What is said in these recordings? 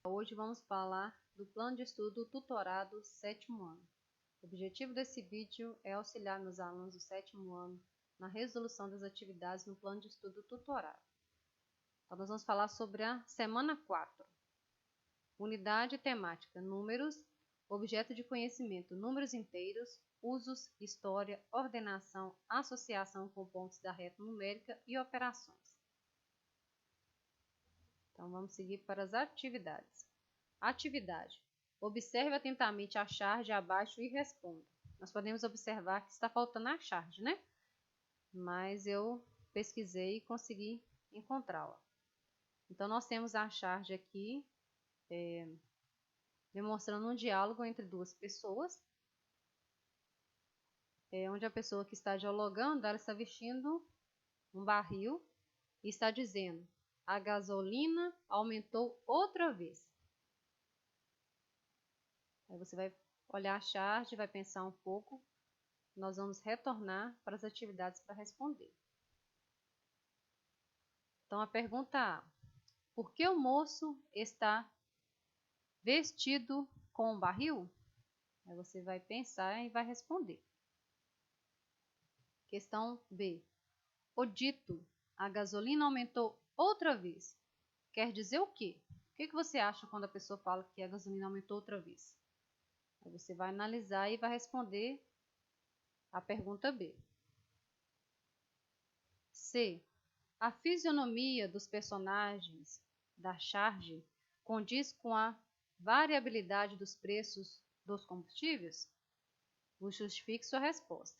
Hoje vamos falar do plano de estudo tutorado 7º ano. O objetivo desse vídeo é auxiliar meus alunos do 7º ano na resolução das atividades no plano de estudo tutorado. Então, nós vamos falar sobre a semana 4. Unidade temática, números, objeto de conhecimento, números inteiros, usos, história, ordenação, associação com pontos da reta numérica e operações. Então, vamos seguir para as atividades. Atividade. Observe atentamente a charge abaixo e responda. Nós podemos observar que está faltando a charge, né? Mas eu pesquisei e consegui encontrá-la. Então, nós temos a charge aqui, demonstrando um diálogo entre duas pessoas, onde a pessoa que está dialogando, ela está vestindo um barril e está dizendo: a gasolina aumentou outra vez. Aí você vai olhar a charge, vai pensar um pouco. Nós vamos retornar para as atividades para responder. Então, a pergunta A: por que o moço está vestido com um barril? Aí você vai pensar e vai responder. Questão B: o dito a gasolina aumentou outra vez quer dizer o quê? O que você acha quando a pessoa fala que a gasolina aumentou outra vez? Aí você vai analisar e vai responder a pergunta B. C: a fisionomia dos personagens da charge condiz com a variabilidade dos preços dos combustíveis? Justifique sua resposta.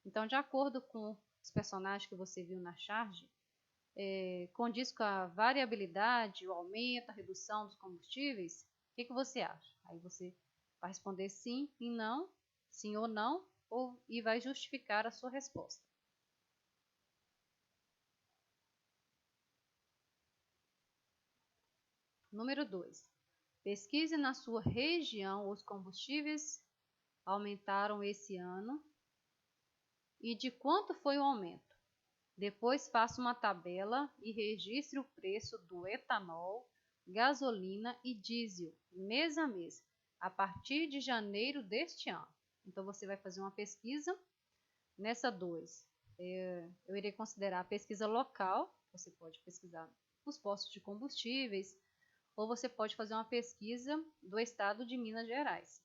Então, de acordo com os personagens que você viu na charge, condiz com a variabilidade, o aumento, a redução dos combustíveis? O que você acha? Aí você vai responder sim e não, sim ou não, e vai justificar a sua resposta. Número 2. Pesquise na sua região os combustíveis aumentaram esse ano e de quanto foi o aumento. Depois faça uma tabela e registre o preço do etanol, gasolina e diesel, mês a mês, a partir de janeiro deste ano. Então, você vai fazer uma pesquisa. Nessa 2, eu irei considerar a pesquisa local. Você pode pesquisar nos postos de combustíveis, ou você pode fazer uma pesquisa do estado de Minas Gerais,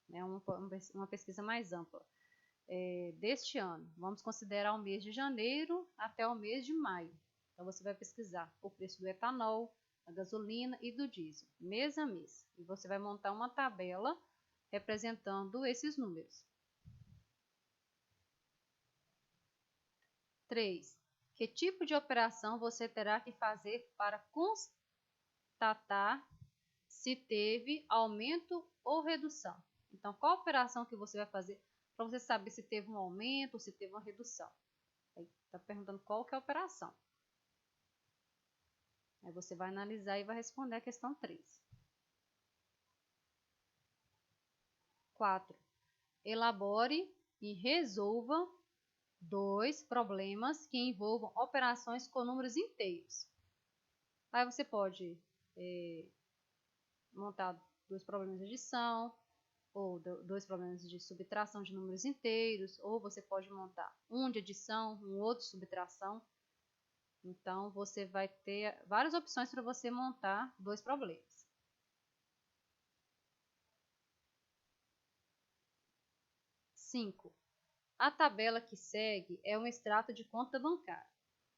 né? Uma pesquisa mais ampla. Deste ano, vamos considerar o mês de janeiro até o mês de maio. Então, você vai pesquisar o preço do etanol, da gasolina e do diesel, mês a mês. E você vai montar uma tabela representando esses números. 3. Que tipo de operação você terá que fazer para constatar se teve aumento ou redução? Então, qual operação que você vai fazer para você saber se teve um aumento ou se teve uma redução? Está perguntando qual que é a operação. Aí você vai analisar e vai responder a questão 3. 4. Elabore e resolva 2 problemas que envolvam operações com números inteiros. Aí você pode montar 2 problemas de adição, ou 2 problemas de subtração de números inteiros, ou você pode montar um de adição, um outro de subtração. Então, você vai ter várias opções para você montar 2 problemas. 5. A tabela que segue é um extrato de conta bancária.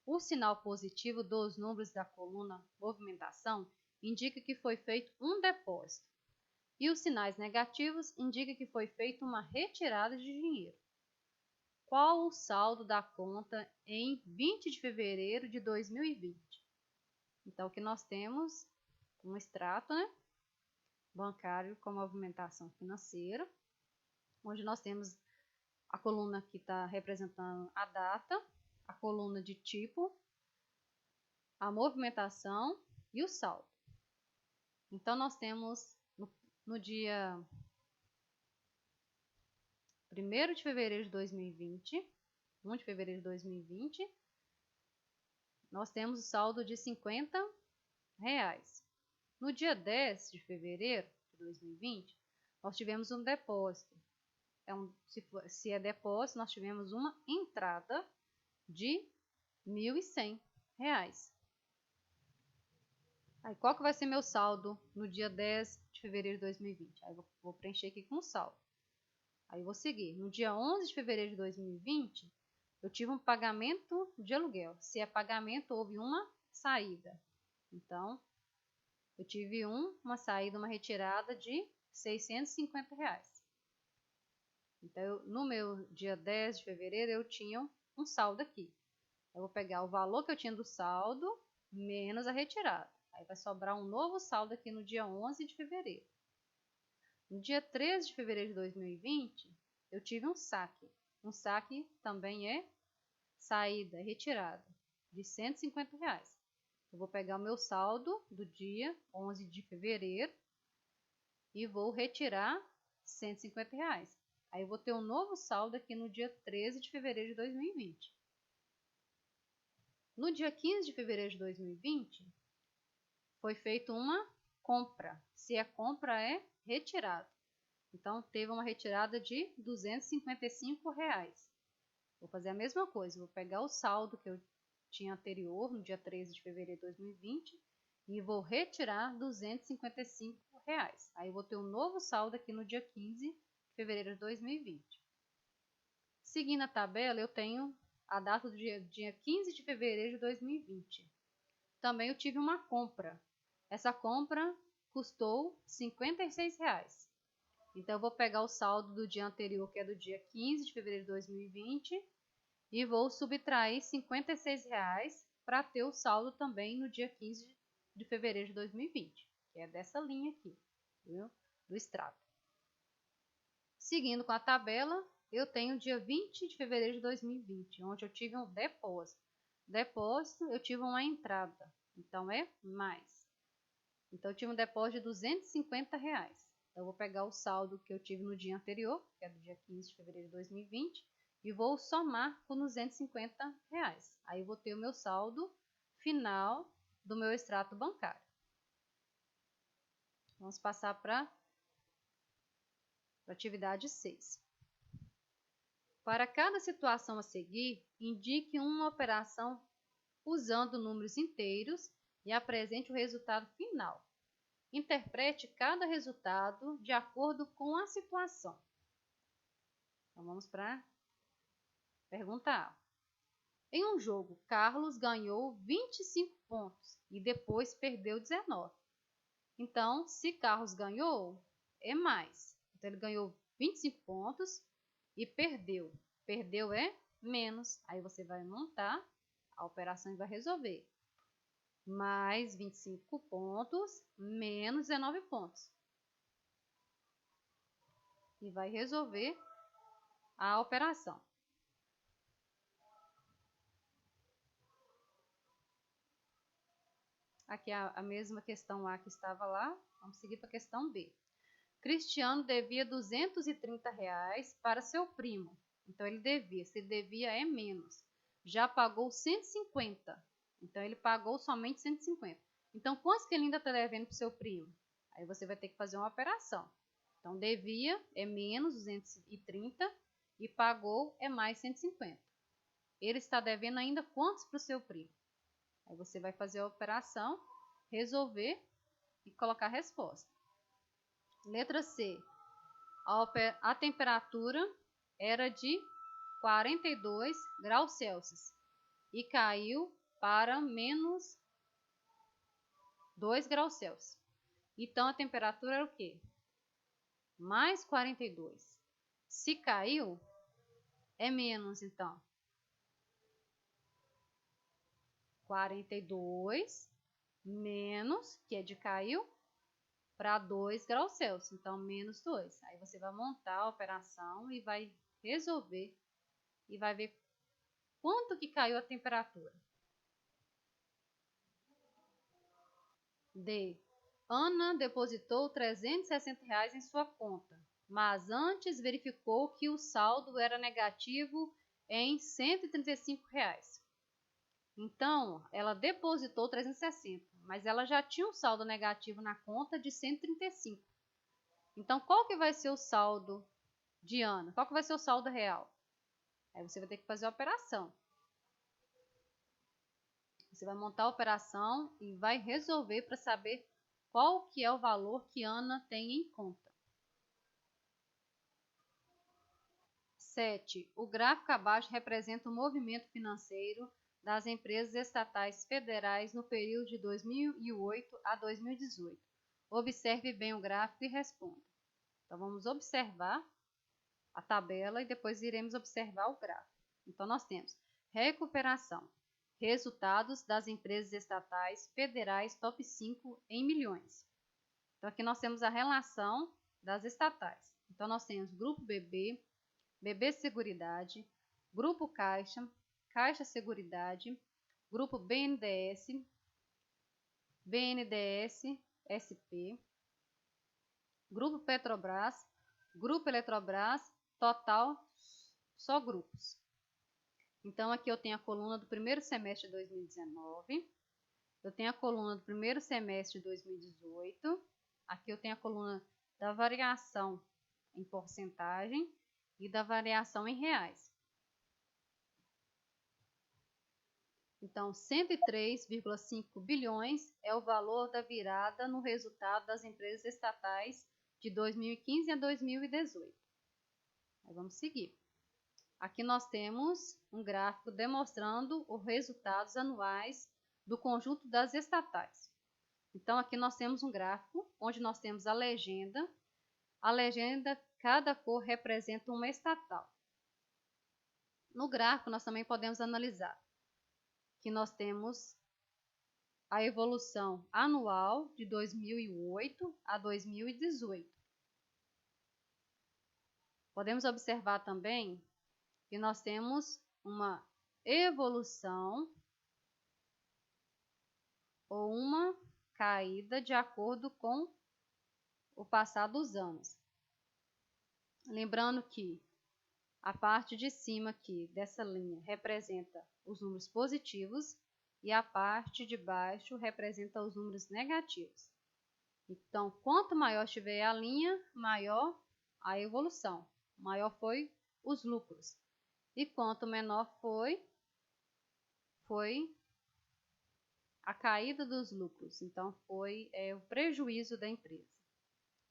O sinal positivo dos números da coluna movimentação indica que foi feito um depósito, e os sinais negativos indicam que foi feita uma retirada de dinheiro. Qual o saldo da conta em 20 de fevereiro de 2020? Então, aqui nós temos um extrato, né, bancário com movimentação financeira, onde nós temos a coluna que está representando a data, a coluna de tipo, a movimentação e o saldo. Então, nós temos no dia 1º de fevereiro de 2020, 1 de fevereiro de 2020, nós temos o saldo de R$50. No dia 10 de fevereiro de 2020, nós tivemos um depósito. Se é depósito, nós tivemos uma entrada de R$ 1.100. Aí, qual que vai ser meu saldo no dia 10 de fevereiro de 2020? Aí, vou preencher aqui com o saldo. Aí, vou seguir. No dia 11 de fevereiro de 2020, eu tive um pagamento de aluguel. Se é pagamento, houve uma saída. Então, eu tive uma saída, uma retirada de R$ 650. Então, no meu dia 10 de fevereiro, eu tinha um saldo aqui. Eu vou pegar o valor que eu tinha do saldo, menos a retirada. Aí vai sobrar um novo saldo aqui no dia 11 de fevereiro. No dia 13 de fevereiro de 2020, eu tive um saque. Um saque também é saída, retirada, de R$ 150. Eu vou pegar o meu saldo do dia 11 de fevereiro e vou retirar R$ 150. Aí eu vou ter um novo saldo aqui no dia 13 de fevereiro de 2020. No dia 15 de fevereiro de 2020, foi feita uma compra. Se a compra é retirada. Então, teve uma retirada de R$ 255. Vou fazer a mesma coisa. Vou pegar o saldo que eu tinha anterior, no dia 13 de fevereiro de 2020, e vou retirar R$ 255. Aí, eu vou ter um novo saldo aqui no dia 15 de fevereiro de 2020. Seguindo a tabela, eu tenho a data do dia 15 de fevereiro de 2020. Também eu tive uma compra. Essa compra custou R$ 56. Então, eu vou pegar o saldo do dia anterior, que é do dia 15 de fevereiro de 2020, e vou subtrair R$ 56 para ter o saldo também no dia 15 de fevereiro de 2020, que é dessa linha aqui, viu? Do extrato. Seguindo com a tabela, eu tenho o dia 20 de fevereiro de 2020, onde eu tive um depósito. Depósito, eu tive uma entrada, então é mais. Então, eu tive um depósito de R$ 250. Então, eu vou pegar o saldo que eu tive no dia anterior, que é do dia 15 de fevereiro de 2020, e vou somar com R$ 250. Aí, eu vou ter o meu saldo final do meu extrato bancário. Vamos passar para a atividade 6. Para cada situação a seguir, indique uma operação usando números inteiros e apresente o resultado final. Interprete cada resultado de acordo com a situação. Então, vamos para a pergunta A. Em um jogo, Carlos ganhou 25 pontos e depois perdeu 19. Então, se Carlos ganhou, é mais. Então, ele ganhou 25 pontos e perdeu. Perdeu é menos. Aí, você vai montar a operação e vai resolver. Mais 25 pontos, menos 19 pontos. E vai resolver a operação. Aqui a mesma questão A que estava lá. Vamos seguir para a questão B. Cristiano devia R$ 230 para seu primo. Então, ele devia. Se ele devia, é menos. Já pagou 150. Então, ele pagou somente 150. Então, quantos que ele ainda está devendo para o seu primo? Aí, você vai ter que fazer uma operação. Então, devia é menos 230 e pagou é mais 150. Ele está devendo ainda quantos para o seu primo? Aí, você vai fazer a operação, resolver e colocar a resposta. Letra C. A temperatura era de 42 graus Celsius e caiu para menos 2 graus Celsius. Então, a temperatura era o quê? Mais 42. Se caiu, é menos, então. 42 menos, que é de caiu, para 2 graus Celsius. Então, menos 2. Aí, você vai montar a operação e vai resolver e vai ver quanto que caiu a temperatura. D. Ana depositou R$ 360 em sua conta, mas antes verificou que o saldo era negativo em R$ 135. Então, ela depositou 360, mas ela já tinha um saldo negativo na conta de 135. Então, qual que vai ser o saldo de Ana? Qual que vai ser o saldo real? Aí você vai ter que fazer a operação. Você vai montar a operação e vai resolver para saber qual que é o valor que Ana tem em conta. 7. O gráfico abaixo representa o movimento financeiro das empresas estatais federais no período de 2008 a 2018. Observe bem o gráfico e responda. Então, vamos observar a tabela e depois iremos observar o gráfico. Então, nós temos recuperação, resultados das empresas estatais federais top 5 em milhões. Então, aqui nós temos a relação das estatais. Então, nós temos Grupo BB, BB Seguridade, Grupo Caixa, Caixa Seguridade, Grupo BNDES, BNDES SP, Grupo Petrobras, Grupo Eletrobras, total, só grupos. Então, aqui eu tenho a coluna do primeiro semestre de 2019, eu tenho a coluna do primeiro semestre de 2018, aqui eu tenho a coluna da variação em porcentagem e da variação em reais. Então, 103,5 bilhões é o valor da virada no resultado das empresas estatais de 2015 a 2018. Aí vamos seguir. Aqui nós temos um gráfico demonstrando os resultados anuais do conjunto das estatais. Então, aqui nós temos um gráfico onde nós temos a legenda. A legenda, cada cor representa uma estatal. No gráfico, nós também podemos analisar que nós temos a evolução anual de 2008 a 2018. Podemos observar também que nós temos uma evolução ou uma caída de acordo com o passar dos anos. Lembrando que a parte de cima aqui dessa linha representa os números positivos e a parte de baixo representa os números negativos. Então, quanto maior estiver a linha, maior a evolução, maior foi os lucros. E quanto menor foi a caída dos lucros. Então, foi o prejuízo da empresa.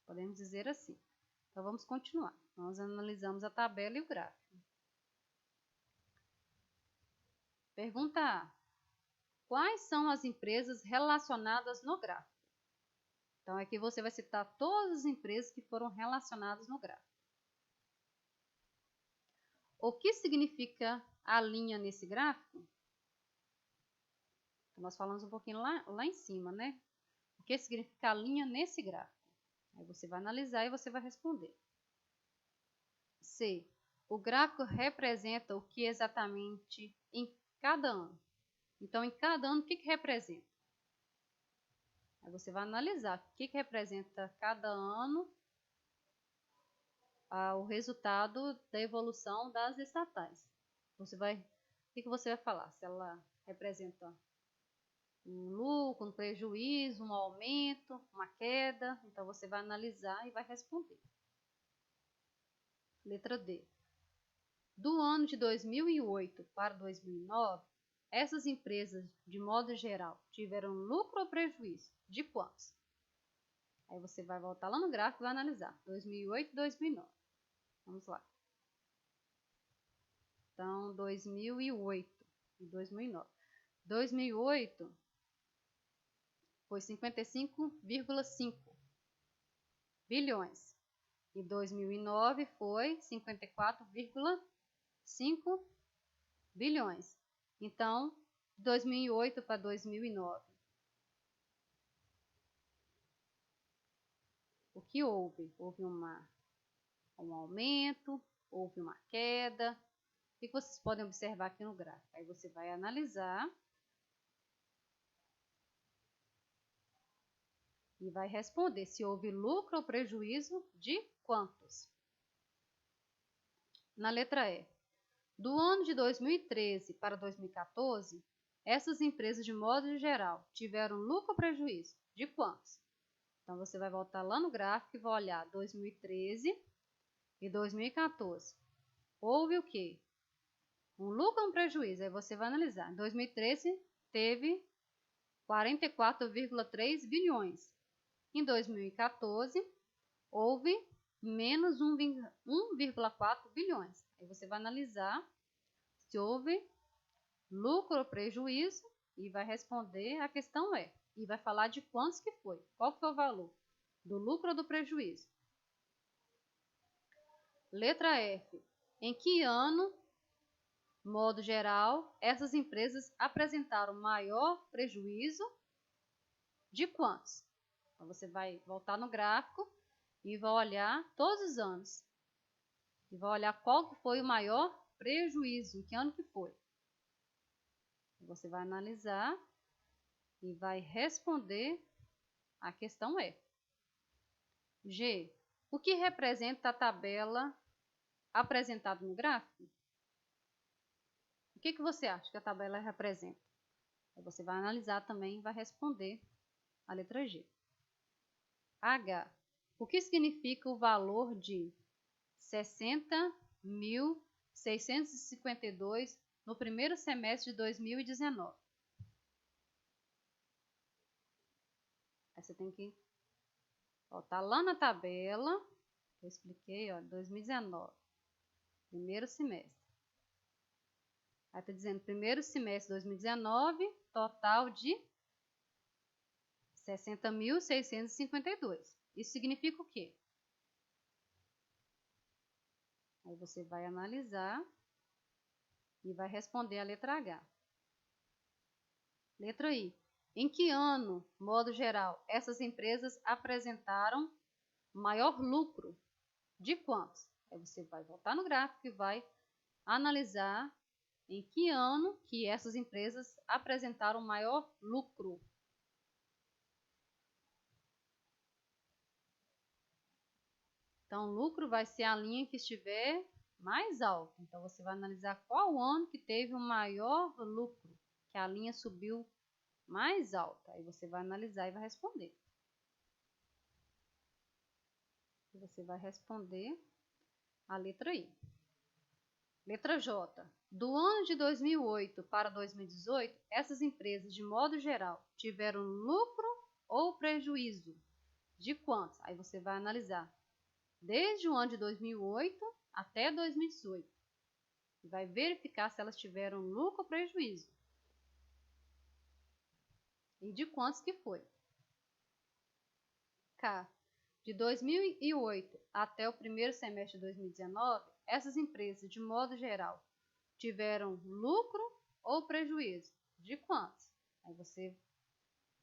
Podemos dizer assim. Então, vamos continuar. Nós analisamos a tabela e o gráfico. Pergunta A. Quais são as empresas relacionadas no gráfico? Então, aqui você vai citar todas as empresas que foram relacionadas no gráfico. O que significa a linha nesse gráfico? Então, nós falamos um pouquinho lá em cima, né? O que significa a linha nesse gráfico? Aí você vai analisar e você vai responder. C. O gráfico representa o que exatamente em cada ano? Então, em cada ano, o que representa? Aí você vai analisar o que representa cada ano o resultado da evolução das estatais. O que você vai falar? Se ela representa um lucro, um prejuízo, um aumento, uma queda. Então, você vai analisar e vai responder. Letra D. Do ano de 2008 para 2009, essas empresas, de modo geral, tiveram lucro ou prejuízo? De quantos? Aí você vai voltar lá no gráfico e vai analisar. 2008 e 2009. Vamos lá. Então, 2008 e 2009. 2008 foi 55,5 bilhões. E 2009 foi 54,5 bilhões. Então, 2008 para 2009. O que houve? Houve um aumento, houve uma queda. O que vocês podem observar aqui no gráfico? Aí você vai analisar e vai responder se houve lucro ou prejuízo de quantos. Na letra E. Do ano de 2013 para 2014, essas empresas, de modo geral, tiveram lucro ou prejuízo? De quantos? Então, você vai voltar lá no gráfico e vai olhar 2013 e 2014. Houve o quê? Um lucro ou um prejuízo? Aí você vai analisar. Em 2013, teve 44,3 bilhões. Em 2014, houve menos 1,4 bilhões. Aí você vai analisar se houve lucro ou prejuízo e vai responder a questão e vai falar de quantos que foi. Qual foi o valor? Do lucro ou do prejuízo? Letra F. Em que ano, modo geral, essas empresas apresentaram maior prejuízo? De quantos? Então, você vai voltar no gráfico e vai olhar todos os anos. E vai olhar qual que foi o maior prejuízo, em que ano que foi. Você vai analisar e vai responder a questão E. G. O que representa a tabela apresentada no gráfico? O que você acha que a tabela representa? Você vai analisar também e vai responder a letra G. H. O que significa o valor de 60.652 no primeiro semestre de 2019? Aí você tem que voltar lá na tabela, que eu expliquei, ó, 2019, primeiro semestre. Aí está dizendo primeiro semestre de 2019, total de 60.652. Isso significa o quê? Aí você vai analisar e vai responder a letra H. Letra I. Em que ano, modo geral, essas empresas apresentaram maior lucro? De quantos? Aí você vai voltar no gráfico e vai analisar em que ano que essas empresas apresentaram maior lucro. Então, o lucro vai ser a linha que estiver mais alta. Então, você vai analisar qual ano que teve o maior lucro, que a linha subiu mais alta. Aí você vai analisar e vai responder. Você vai responder a letra I. Letra J. Do ano de 2008 para 2018, essas empresas, de modo geral, tiveram lucro ou prejuízo? De quantos? Aí você vai analisar desde o ano de 2008 até 2018. E vai verificar se elas tiveram lucro ou prejuízo. E de quantos que foi? K. De 2008 até o primeiro semestre de 2019, essas empresas, de modo geral, tiveram lucro ou prejuízo? De quantos? Aí você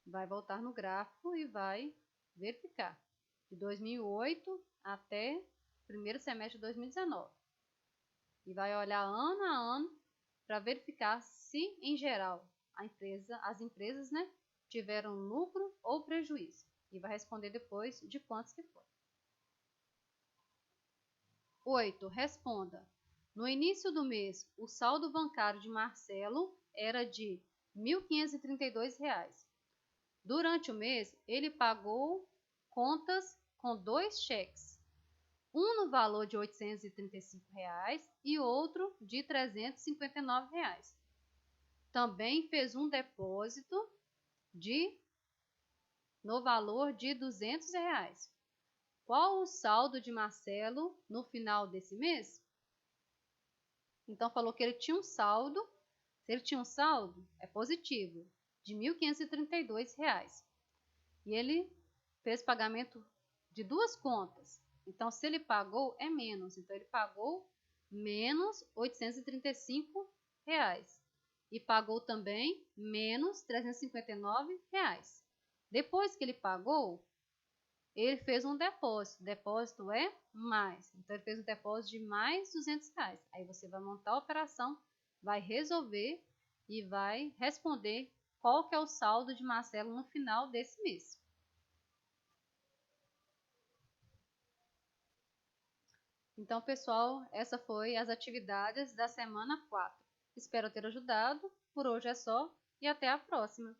vai voltar no gráfico e vai verificar. De 2008 até o primeiro semestre de 2019. E vai olhar ano a ano para verificar se, em geral, as empresas, né, tiveram lucro ou prejuízo. E vai responder depois de quantos que foi. 8. Responda. No início do mês, o saldo bancário de Marcelo era de R$ 1.532. Durante o mês, ele pagou contas com 2 cheques. Um no valor de R$ 835 e outro de R$ 359. Também fez um depósito no valor de R$ 200. Qual o saldo de Marcelo no final desse mês? Então, falou que ele tinha um saldo. Se ele tinha um saldo, é positivo, de R$ 1.532. E ele fez pagamento de 2 contas. Então, se ele pagou, é menos. Então, ele pagou menos R$ 835. E pagou também menos R$ 359. Depois que ele pagou, ele fez um depósito. Depósito é mais. Então, ele fez um depósito de mais R$ 200. Aí você vai montar a operação, vai resolver e vai responder qual que é o saldo de Marcelo no final desse mês. Então, pessoal, essa foi as atividades da semana 4. Espero ter ajudado. Por hoje é só. e até a próxima!